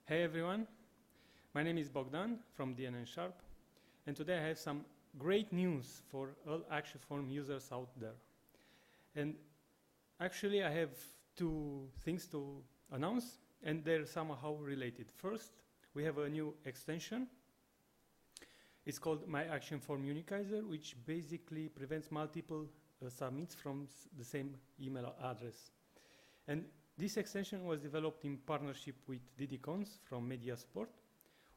Hey everyone, my name is Bogdan from DNN Sharp, and today I have some great news for all ActionForm users out there. And actually I have two things to announce, and they're somehow related. First, we have a new extension. It's called My ActionForm Uniqueizer, which basically prevents multiple submits from the same email address. And this extension was developed in partnership with DDCons from Media Support,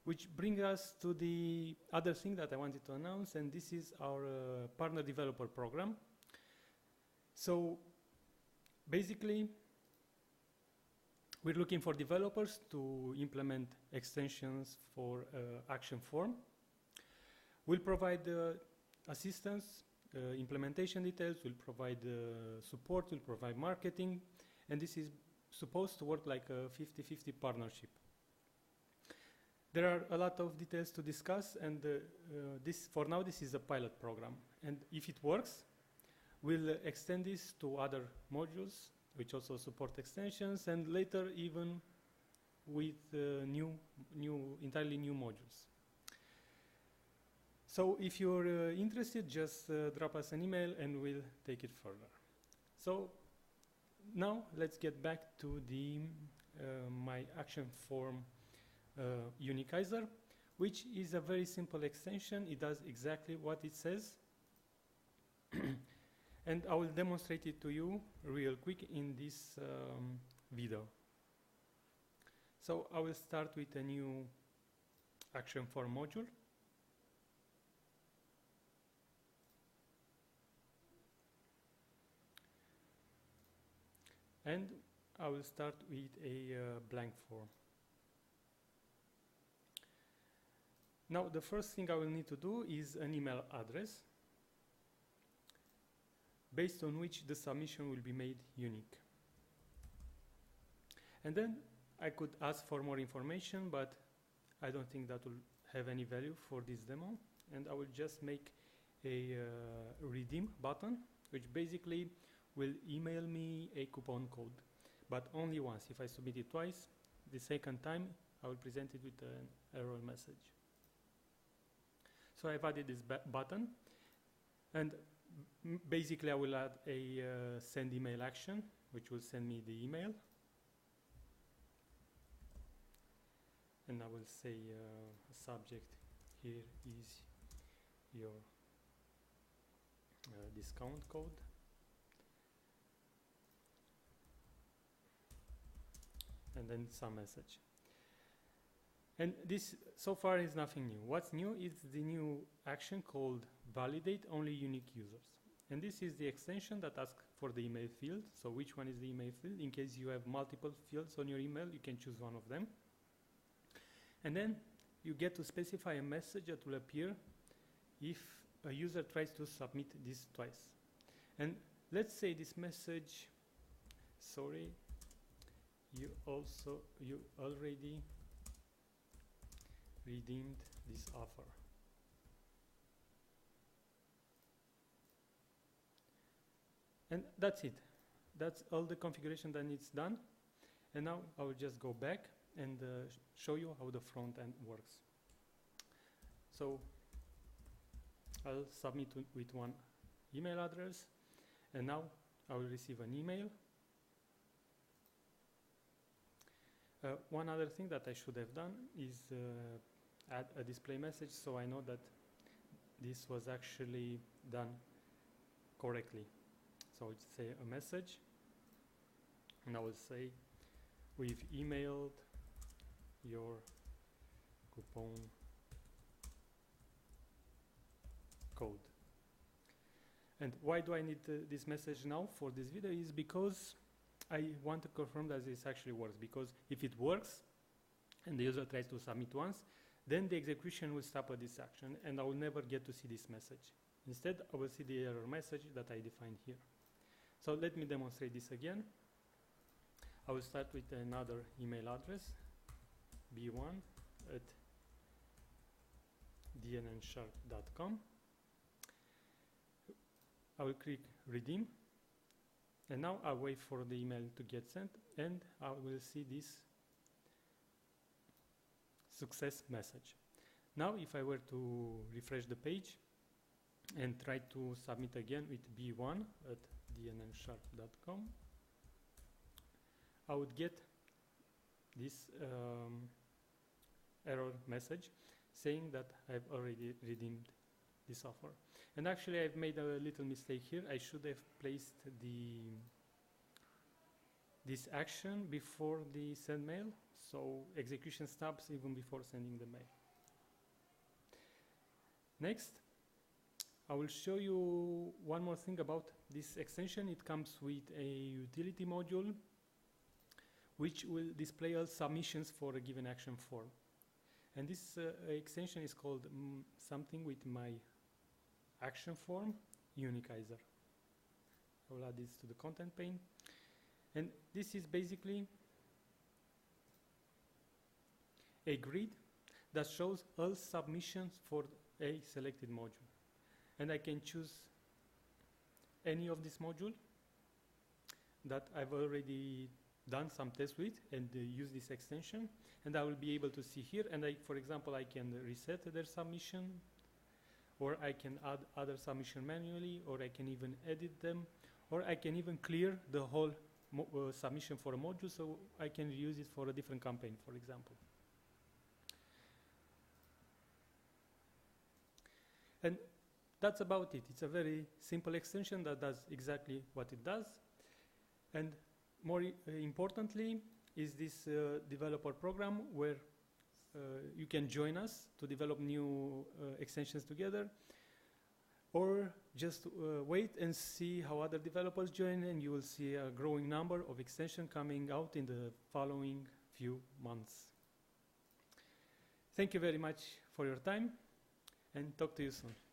which brings us to the other thing that I wanted to announce, and this is our partner developer program. So basically, we're looking for developers to implement extensions for ActionForm. We'll provide assistance, implementation details, we'll provide support, we'll provide marketing, and this is supposed to work like a 50-50 partnership. There are a lot of details to discuss, and for now this is a pilot program. And if it works, we'll extend this to other modules which also support extensions, and later even with entirely new modules. So if you're interested, just drop us an email and we'll take it further. So now let's get back to the My ActionForm Uniqueizer, which is a very simple extension. It does exactly what it says. And I will demonstrate it to you real quick in this video. So I will start with a new ActionForm module. And I will start with a blank form. Now, the first thing I will need to do is an email address based on which the submission will be made unique. And then I could ask for more information, but I don't think that will have any value for this demo. And I will just make a redeem button, which basically will email me a coupon code, but only once. If I submit it twice, the second time I will present it with an error message. So I've added this button, and basically I will add a send email action, which will send me the email. And I will say subject, here is your discount code. And then some message. And this so far is nothing new. What's new is the new action called validate only unique users. And this is the extension that asks for the email field. So which one is the email field? In case you have multiple fields on your email, you can choose one of them. And then you get to specify a message that will appear if a user tries to submit this twice. And let's say this message, sorry, you already redeemed this offer. And that's it. That's all the configuration that needs done. And now I will just go back and show you how the front end works. So I'll submit with one email address, and now I will receive an email. One other thing that I should have done is add a display message, so I know that this was actually done correctly. So I would say a message, and I will say, we've emailed your coupon code. And why do I need this message now for this video is because I want to confirm that this actually works, because if it works and the user tries to submit once, then the execution will stop at this action and I will never get to see this message. Instead, I will see the error message that I defined here. So let me demonstrate this again. I will start with another email address, b1@dnnsharp.com. I will click redeem. And now I'll wait for the email to get sent, and I will see this success message. Now if I were to refresh the page and try to submit again with b1 at dnnsharp.com, I would get this error message saying that I've already redeemed this offer. And actually I've made a little mistake here. I should have placed this action before the send mail, so execution stops even before sending the mail. Next, I will show you one more thing about this extension. It comes with a utility module which will display all submissions for a given action form. And this extension is called something with my action form, Uniqueizer. I will add this to the content pane. And this is basically a grid that shows all submissions for a selected module. And I can choose any of this module that I've already done some tests with and use this extension, and I will be able to see here. And for example, I can reset their submission, or I can add other submission manually, or I can even edit them, or I can even clear the whole submission for a module, so I can use it for a different campaign, for example. And that's about it. It's a very simple extension that does exactly what it does. And more importantly is this developer program where you can join us to develop new extensions together, or just wait and see how other developers join, and you will see a growing number of extensions coming out in the following few months. Thank you very much for your time, and talk to you soon.